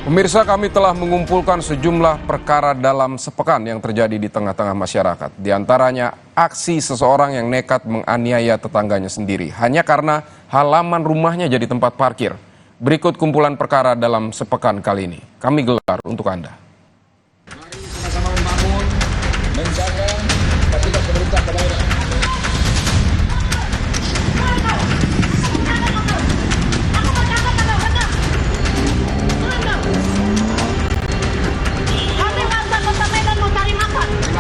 Pemirsa, kami telah mengumpulkan sejumlah perkara dalam sepekan yang terjadi di tengah-tengah masyarakat. Di antaranya aksi seseorang yang nekat menganiaya tetangganya sendiri hanya karena halaman rumahnya jadi tempat parkir. Berikut kumpulan perkara dalam sepekan kali ini. Kami gelar untuk Anda. Mari sama-sama membangun, menjaga fasilitas pemerintah daerah.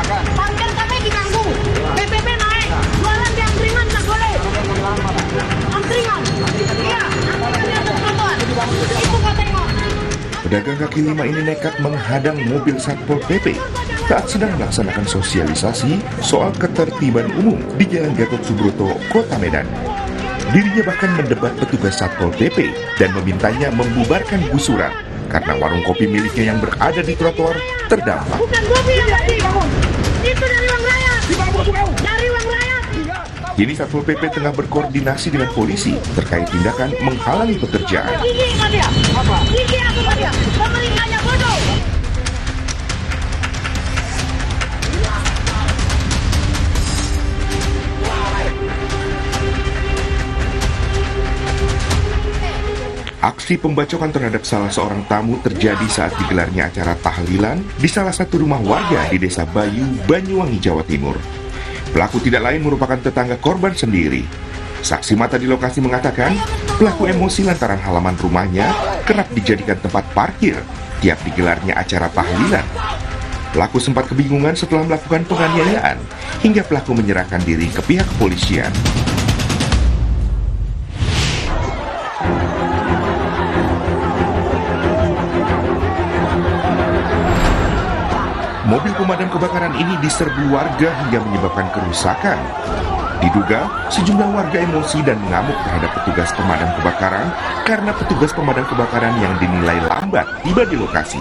Parkir kami diganggu, PPP naik, jualan di angkringan nggak boleh. Angkringan, iya, angkringan di atas trotoar. Itu kau tengok. Pedagang kaki lima ini nekat menghadang mobil Satpol PP saat sedang melaksanakan sosialisasi soal ketertiban umum di Jalan Gatot Subroto, Kota Medan. Dirinya bahkan mendebat petugas Satpol PP dan memintanya membubarkan gusuran karena warung kopi miliknya yang berada di trotoar terdampak. Bukan mobil yang tadi, itu dari uang rakyat. Dari uang rakyat. Kini Satpol PP tengah berkoordinasi dengan polisi terkait tindakan menghalangi pekerjaan. Gigi nggak dia? Apa? Gigi aku nggak dia? Pemerintahnya bodoh. Aksi pembacokan terhadap salah seorang tamu terjadi saat digelarnya acara tahlilan di salah satu rumah warga di Desa Bayu, Banyuwangi, Jawa Timur. Pelaku tidak lain merupakan tetangga korban sendiri. Saksi mata di lokasi mengatakan, pelaku emosi lantaran halaman rumahnya kerap dijadikan tempat parkir tiap digelarnya acara tahlilan. Pelaku sempat kebingungan setelah melakukan penganiayaan, hingga pelaku menyerahkan diri ke pihak kepolisian. Mobil pemadam kebakaran ini diserbu warga hingga menyebabkan kerusakan. Diduga, sejumlah warga emosi dan mengamuk terhadap petugas pemadam kebakaran karena petugas pemadam kebakaran yang dinilai lambat tiba di lokasi.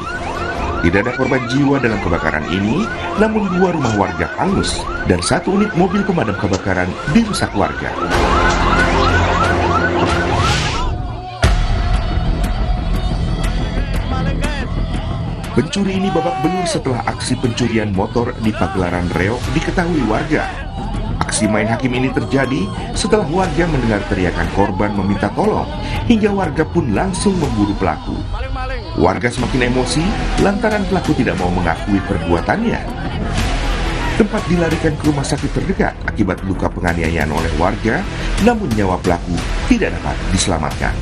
Tidak ada korban jiwa dalam kebakaran ini, namun 2 rumah warga hangus dan 1 unit mobil pemadam kebakaran dirusak warga. Pencuri ini babak belur setelah aksi pencurian motor di pagelaran reok diketahui warga. Aksi main hakim ini terjadi setelah warga mendengar teriakan korban meminta tolong, hingga warga pun langsung memburu pelaku. Warga semakin emosi lantaran pelaku tidak mau mengakui perbuatannya. Tempat dilarikan ke rumah sakit terdekat akibat luka penganiayaan oleh warga, namun nyawa pelaku tidak dapat diselamatkan.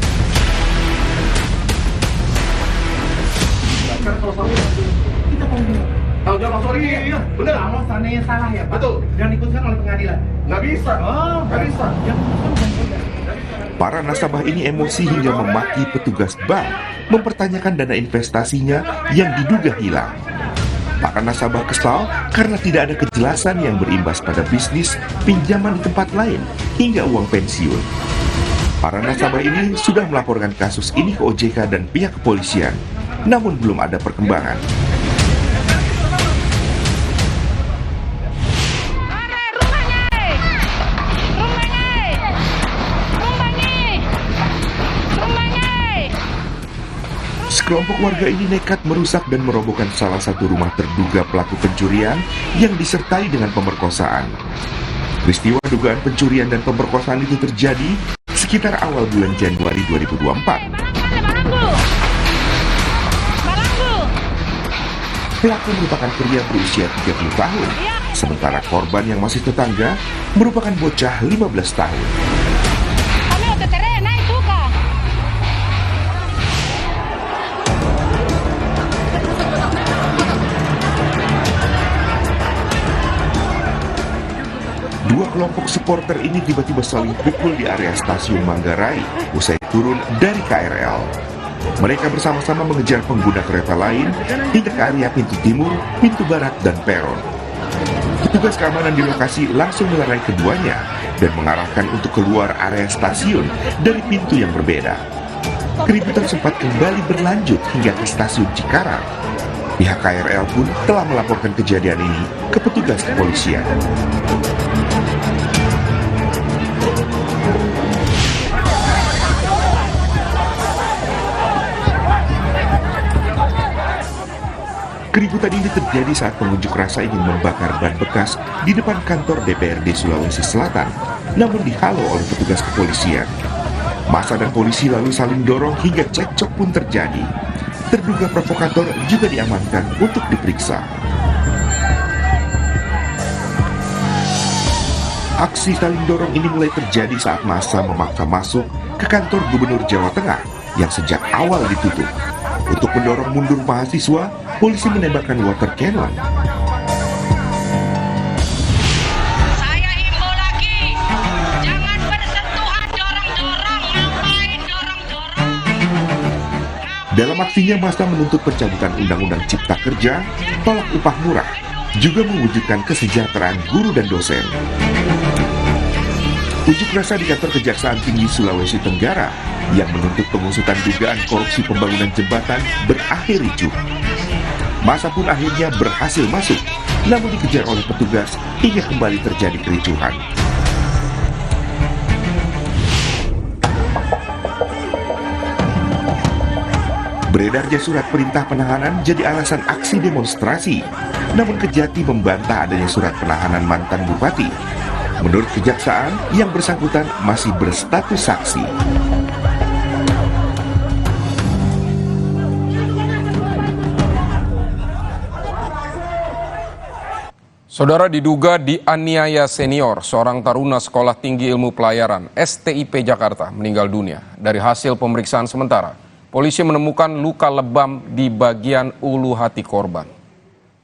Kita tahu jawab sorry, iya, benar. Kalau seandainya salah ya Pak, betul. Dan diputuskan oleh pengadilan. Nggak bisa. Oh, nggak bisa. Yang Para nasabah ini emosi hingga memaki petugas bank, mempertanyakan dana investasinya yang diduga hilang. Para nasabah kesal karena tidak ada kejelasan yang berimbas pada bisnis pinjaman di tempat lain hingga uang pensiun. Para nasabah ini sudah melaporkan kasus ini ke OJK dan pihak kepolisian, namun belum ada perkembangan. Sekelompok warga ini nekat merusak dan merobohkan salah satu rumah terduga pelaku pencurian yang disertai dengan pemerkosaan. Peristiwa dugaan pencurian dan pemerkosaan itu terjadi sekitar awal bulan Januari 2024. Pelaku merupakan pria berusia 30 tahun, sementara korban yang masih tetangga merupakan bocah 15 tahun. Dua kelompok supporter ini tiba-tiba saling pukul di area stasiun Manggarai usai turun dari KRL. Mereka bersama-sama mengejar pengguna kereta lain hingga ke area pintu timur, pintu barat, dan peron. Petugas keamanan di lokasi langsung melerai keduanya dan mengarahkan untuk keluar area stasiun dari pintu yang berbeda. Keributan sempat kembali berlanjut hingga ke stasiun Cikarang. Pihak KRL pun telah melaporkan kejadian ini ke petugas kepolisian. Keributan ini terjadi saat pengunjuk rasa ingin membakar ban bekas di depan kantor DPRD Sulawesi Selatan, namun dihalau oleh petugas kepolisian. Massa dan polisi lalu saling dorong hingga cekcok pun terjadi. Terduga provokator juga diamankan untuk diperiksa. Aksi saling dorong ini mulai terjadi saat massa memaksa masuk ke kantor Gubernur Jawa Tengah yang sejak awal ditutup. Untuk mendorong mundur mahasiswa, polisi menembakkan water cannon. Saya himbau lagi, jangan bersentuhan dorong-dorong, ngapain dorong-dorong? Dalam aksinya, massa menuntut pencabutan Undang-Undang Cipta Kerja, tolak upah murah, juga mewujudkan kesejahteraan guru dan dosen. Unjuk rasa di kantor Kejaksaan Tinggi Sulawesi Tenggara yang menuntut pengusutan dugaan korupsi pembangunan jembatan berakhir ricuh. Massa pun akhirnya berhasil masuk, namun dikejar oleh petugas hingga kembali terjadi kericuhan. Beredarnya surat perintah penahanan jadi alasan aksi demonstrasi, namun Kejati membantah adanya surat penahanan mantan bupati. Menurut kejaksaan, yang bersangkutan masih berstatus saksi. Saudara, diduga dianiaya senior, seorang taruna Sekolah Tinggi Ilmu Pelayaran STIP Jakarta meninggal dunia. Dari hasil pemeriksaan sementara, polisi menemukan luka lebam di bagian ulu hati korban.